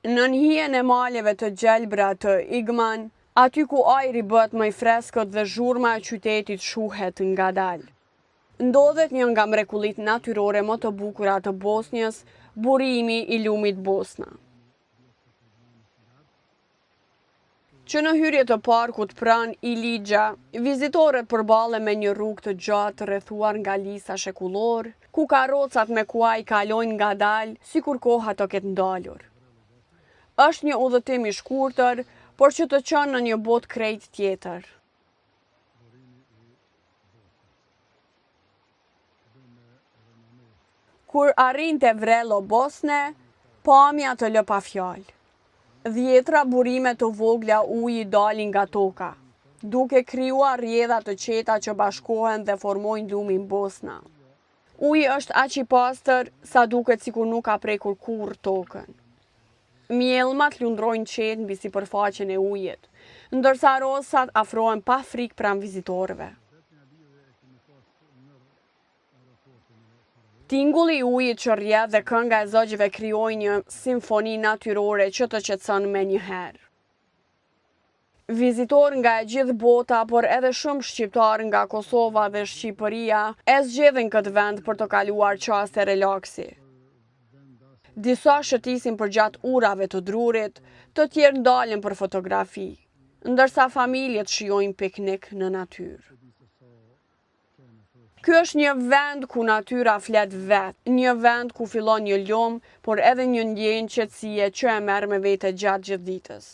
Në hijen e maleve të gjelbra të Igman, aty ku ajri bëhet më i freskët dhe zhurma e qytetit shuhet ngadalë. Ndodhet një nga mrekullitë natyrore më të bukura të Bosnjës, burimi i lumit Bosna. Që në hyrje të parkut pranë Ilixha, vizitorët përballen me një rrugë të gjatë rrethuar nga lisa shekullor, ku karrocat me kuaj kalojnë ngadalë sikur koha të ketë ndalur. Është një udhëtim i shkurtër, por që të çon në një botë krejt tjetër. Kur arrinte Vrelo Bosne, pamja të lë pa fjalë. Dhjetra burime të vogla uji dalin nga toka, duke krijuar rrjedha të qeta që bashkohen dhe formojnë lumin Bosna. Uji është aq i pastër sa duket sikur nuk ka prekur kurrë tokën. Mjellmat lundrojnë qetë mbi sipërfaqen e ujit, ndërsa rosat afrohen pa frikë pranë vizitorëve. Tingulli i ujit që rrjedh dhe kënga e zogjve krijojnë një simfoni natyrore që të qetëson menjëherë. Vizitorë nga e gjithë bota, por edhe shumë shqiptarë nga Kosova dhe Shqipëria e zgjedhin këtë vend për të kaluar qaste relaksi. Disa shëtisin përgjatë urave të drurit, të tjerë ndalen për fotografi, ndërsa familjet shijojnë piknik në natyrë. Ky është një vend ku natyra flet vetë, një vend ku fillon një lum, por edhe një ndjenjë qetësie që e merr me vete gjatë gjithë ditës.